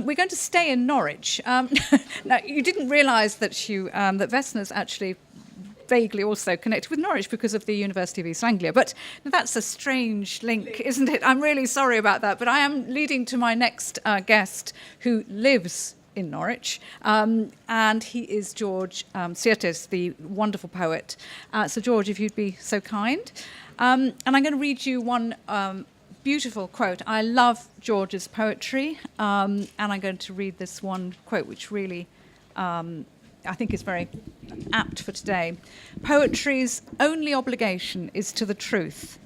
We're going to stay in Norwich. Now, you didn't realise that that Vesna's actually vaguely also connected with Norwich because of the University of East Anglia. But that's a strange link, isn't it? I'm really sorry about that. But I am leading to my next guest who lives in Norwich, and he is George SZIRTES, the wonderful poet. So, George, if you'd be so kind. And I'm going to read you one beautiful quote. I love George's poetry, and I'm going to read this one quote, which really I think is very apt for today. Poetry's only obligation is to the truth.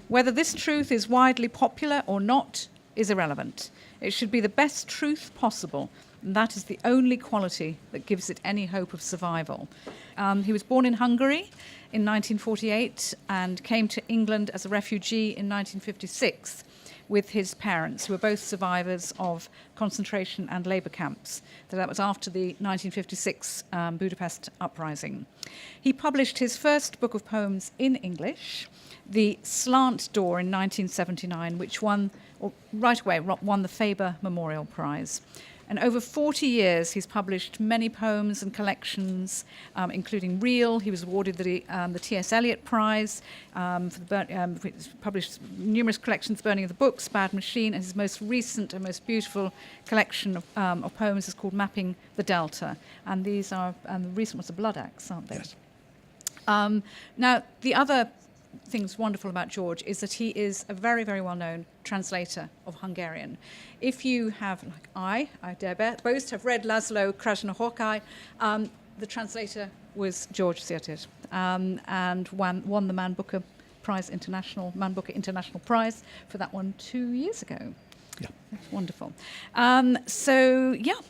Whether this truth is widely popular or not is irrelevant. It should be the best truth possible, and that is the only quality that gives it any hope of survival. He was born in Hungary in 1948 and came to England as a refugee in 1956 with his parents, who were both survivors of concentration and labour camps. So that was after the 1956 Budapest uprising. He published his first book of poems in English, The Slant Door, in 1979, which right away won the Faber Memorial Prize. And over 40 years, he's published many poems and collections, including Reel. He was awarded the T.S. Eliot Prize. He's published numerous collections, Burning of the Books, Bad Machine, and his most recent and most beautiful collection of poems is called Mapping the Delta. And these are, the recent ones are Blood Axe, aren't they? Yes. Now, the other things wonderful about George is that he is a very, very well-known translator of Hungarian. If you have, like I dare bet, both have read Laszlo Krasznahorkai, the translator was George SZIRTES, and won the Man Booker International Prize for that one 2 years ago. Yeah. That's wonderful. I'm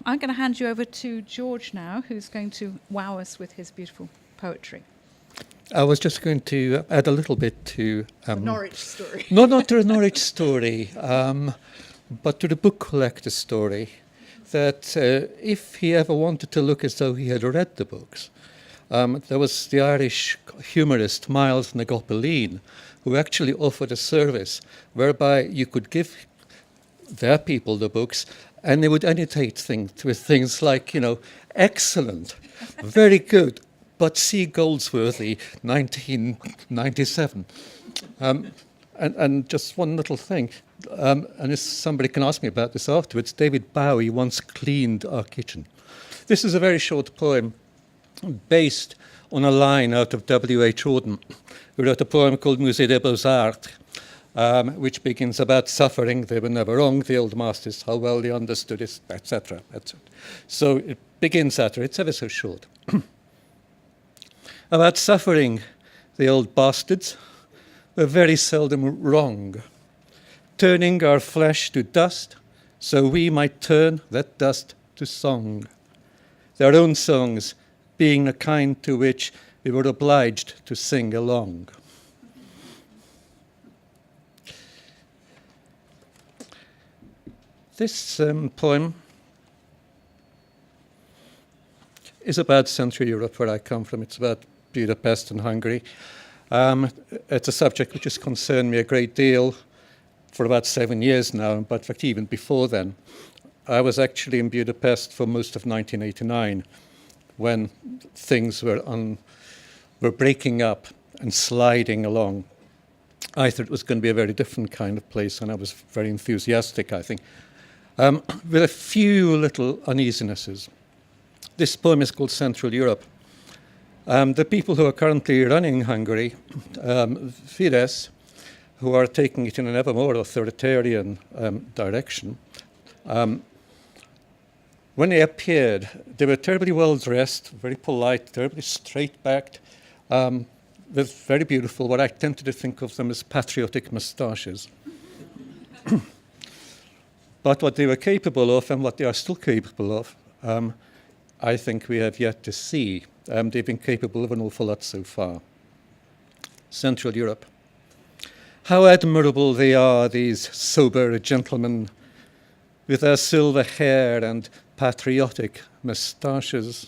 going to hand you over to George now, who's going to wow us with his beautiful poetry. I was just going to add a little bit to... the Norwich story. No, not to the Norwich story, but to the book collector story, that if he ever wanted to look as though he had read the books, there was the Irish humorist Miles Nagopaleen, who actually offered a service whereby you could give their people the books and they would annotate things with things like, excellent, very good, but see Goldsworthy, 1997. And just one little thing, and if somebody can ask me about this afterwards, David Bowie once cleaned our kitchen. This is a very short poem based on a line out of W.H. Auden, who wrote a poem called Musée des Beaux-Arts, which begins about suffering. They were never wrong, the old masters, how well they understood it, etc. So it begins at her. It's ever so short. About suffering, the old bastards were very seldom wrong, turning our flesh to dust so we might turn that dust to song, their own songs being the kind to which we were obliged to sing along. This poem is about Central Europe, where I come from. It's about Budapest and Hungary. It's a subject which has concerned me a great deal for about 7 years now, but in fact even before then. I was actually in Budapest for most of 1989 when things were breaking up and sliding along. I thought it was going to be a very different kind of place, and I was very enthusiastic, I think, with a few little uneasinesses. This poem is called Central Europe. The people who are currently running Hungary, Fidesz, who are taking it in an ever more authoritarian direction, when they appeared, they were terribly well dressed, very polite, terribly straight-backed, with very beautiful, what I tended to think of them as patriotic moustaches. But what they were capable of and what they are still capable of, I think we have yet to see. They've been capable of an awful lot so far. Central Europe. How admirable they are, these sober gentlemen, with their silver hair and patriotic moustaches,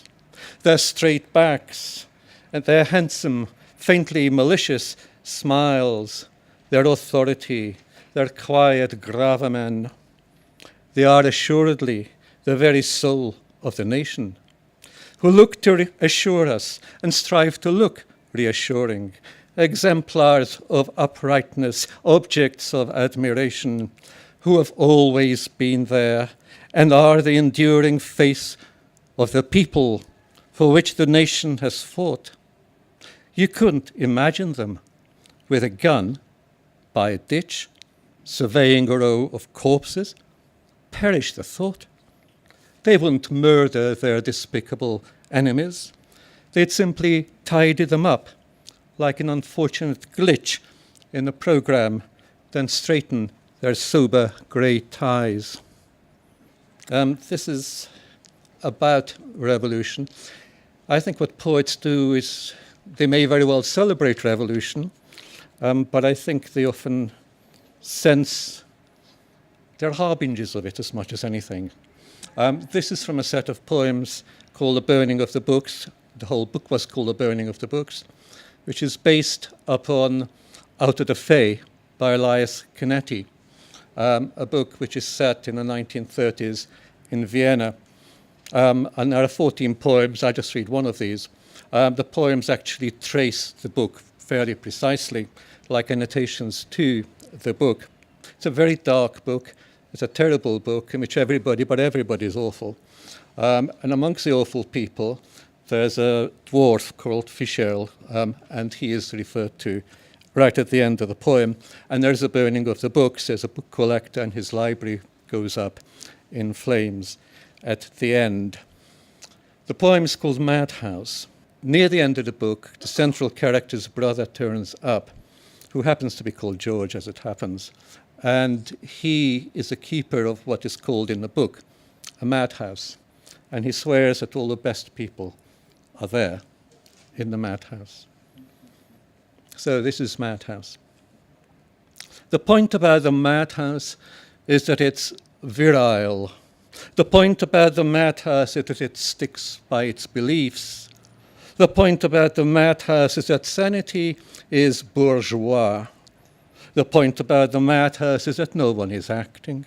their straight backs, and their handsome, faintly malicious smiles, their authority, their quiet gravamen. They are assuredly the very soul of the nation, who look to assure us and strive to look reassuring, exemplars of uprightness, objects of admiration, who have always been there and are the enduring face of the people for which the nation has fought. You couldn't imagine them with a gun by a ditch, surveying a row of corpses. Perish the thought. They wouldn't murder their despicable enemies. They'd simply tidy them up like an unfortunate glitch in the program, then straighten their sober grey ties. This is about revolution. I think what poets do is they may very well celebrate revolution, but I think they often sense they're harbingers of it as much as anything. This is from a set of poems called The Burning of the Books. The whole book was called The Burning of the Books, which is based upon Out of the Fey by Elias Canetti, a book which is set in the 1930s in Vienna. And there are 14 poems. I just read one of these. The poems actually trace the book fairly precisely, like annotations to the book. It's a very dark book. It's a terrible book in which everybody is awful. And amongst the awful people, there's a dwarf called Fischel, and he is referred to right at the end of the poem. And there's a burning of the books. There's a book collector, and his library goes up in flames at the end. The poem is called Madhouse. Near the end of the book, the central character's brother turns up, who happens to be called George, as it happens. And he is a keeper of what is called in the book a madhouse. And he swears that all the best people are there in the madhouse. So this is Madhouse. The point about the madhouse is that it's virile. The point about the madhouse is that it sticks by its beliefs. The point about the madhouse is that sanity is bourgeois. The point about the madhouse is that no one is acting.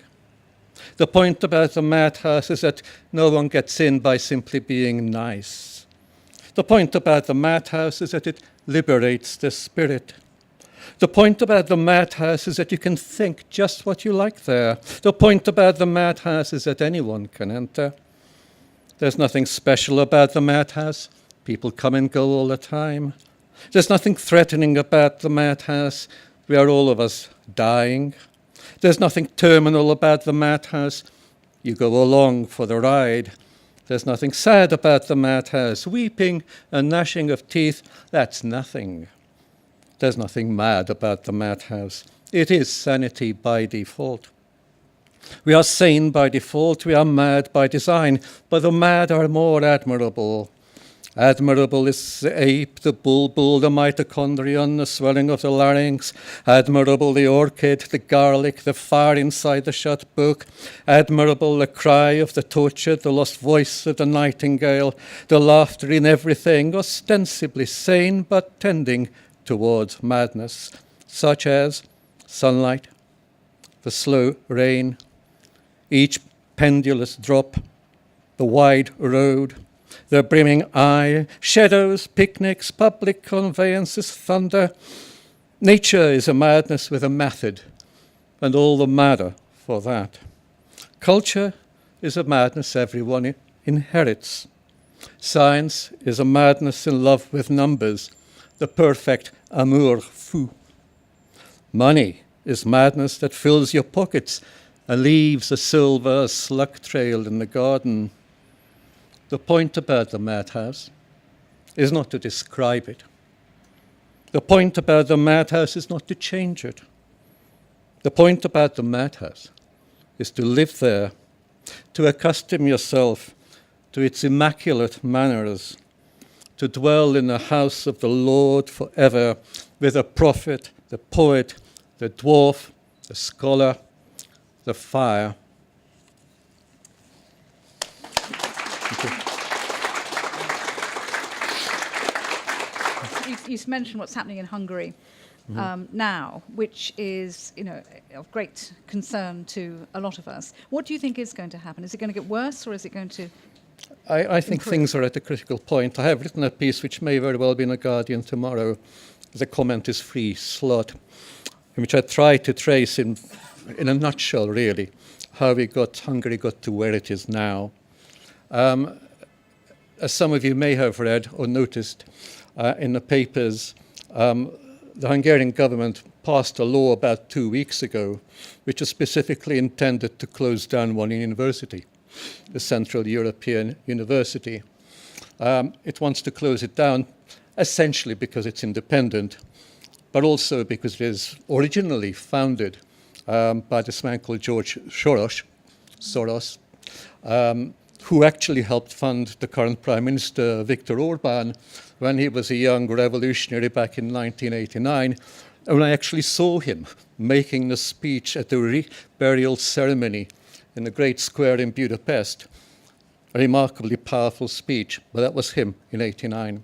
The point about the madhouse is that no one gets in by simply being nice. The point about the madhouse is that it liberates the spirit. The point about the madhouse is that you can think just what you like there. The point about the madhouse is that anyone can enter. There's nothing special about the madhouse. People come and go all the time. There's nothing threatening about the madhouse. We are all of us dying. There's nothing terminal about the madhouse. You go along for the ride. There's nothing sad about the madhouse. Weeping and gnashing of teeth, that's nothing. There's nothing mad about the madhouse. It is sanity by default. We are sane by default. We are mad by design. But the mad are more admirable. Admirable is the ape, the bulbul, the mitochondrion, the swelling of the larynx. Admirable the orchid, the garlic, the fire inside the shut book. Admirable the cry of the tortured, the lost voice of the nightingale, the laughter in everything, ostensibly sane but tending towards madness, such as sunlight, the slow rain, each pendulous drop, the wide road, the brimming eye, shadows, picnics, public conveyances, thunder. Nature is a madness with a method, and all the madder for that. Culture is a madness everyone inherits. Science is a madness in love with numbers, the perfect amour fou. Money is madness that fills your pockets and leaves a silver slug trail in the garden. The point about the madhouse is not to describe it. The point about the madhouse is not to change it. The point about the madhouse is to live there, to accustom yourself to its immaculate manners, to dwell in the house of the Lord forever with the prophet, the poet, the dwarf, the scholar, the fire. You mentioned what's happening in Hungary now, which is, of great concern to a lot of us. What do you think is going to happen? Is it going to get worse, or is it going to I think improve? things are at a critical point. I have written a piece which may very well be in The Guardian tomorrow. The comment is free slot, in which I try to trace in a nutshell, really, how Hungary got to where it is now. As some of you may have read or noticed in the papers, the Hungarian government passed a law about 2 weeks ago, which is specifically intended to close down one university, the Central European University. It wants to close it down essentially because it's independent, but also because it is originally founded by this man called George Soros, who actually helped fund the current Prime Minister, Viktor Orbán, when he was a young revolutionary back in 1989. And I actually saw him making the speech at the burial ceremony in the great square in Budapest. A remarkably powerful speech, but that was him in 1989.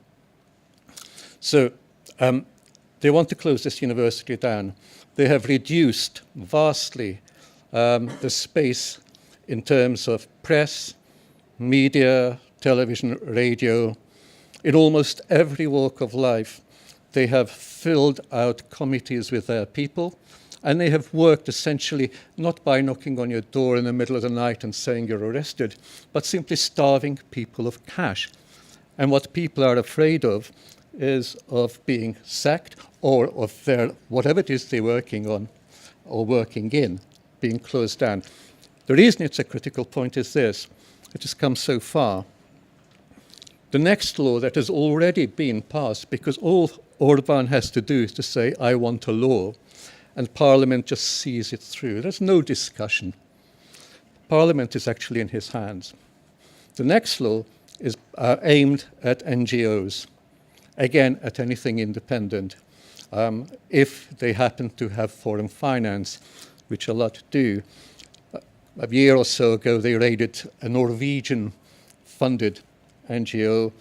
So they want to close this university down. They have reduced vastly the space in terms of press, media, television, radio. In almost every walk of life, they have filled out committees with their people, and they have worked essentially not by knocking on your door in the middle of the night and saying you're arrested, but simply starving people of cash. And what people are afraid of is of being sacked, or of their, whatever it is they're working on or working in, being closed down. The reason it's a critical point is this: it has come so far. The next law that has already been passed, because all Orbán has to do is to say, I want a law, and Parliament just sees it through. There's no discussion. Parliament is actually in his hands. The next law is aimed at NGOs, again, at anything independent. If they happen to have foreign finance, which a lot do. A year or so ago, they raided a Norwegian-funded NGO.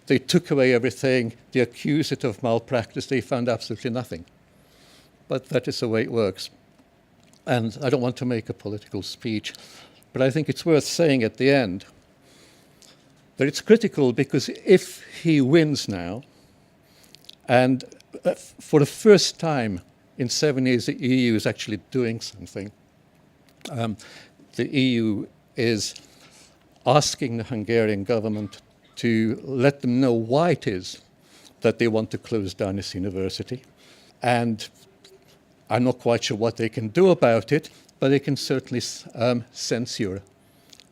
They took away everything. They accused it of malpractice. They found absolutely nothing. But that is the way it works. And I don't want to make a political speech, but I think it's worth saying at the end that it's critical, because if he wins now, and for the first time in 7 years, the EU is actually doing something. The EU is asking the Hungarian government to let them know why it is that they want to close down this university. And I'm not quite sure what they can do about it, but they can certainly censure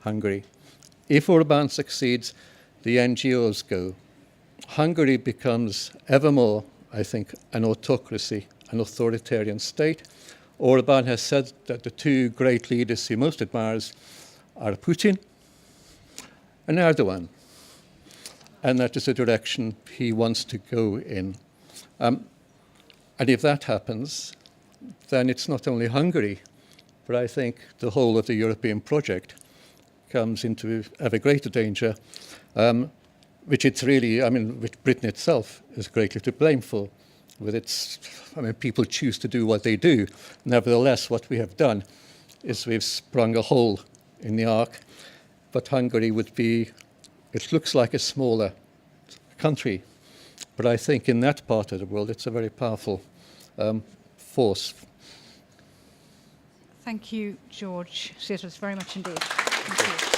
Hungary. If Orbán succeeds, the NGOs go. Hungary becomes ever more, I think, an autocracy, an authoritarian state. Orbán has said that the two great leaders he most admires are Putin and Erdogan, and that is the direction he wants to go in. And if that happens, then it's not only Hungary, but I think the whole of the European project comes into ever greater danger, which it's really, which Britain itself is greatly to blame for. With its, people choose to do what they do. Nevertheless, what we have done is we've sprung a hole in the ark, but Hungary would be, it looks like a smaller country, but I think in that part of the world it's a very powerful force. Thank you, George SZIRTES, very much indeed. Thank you.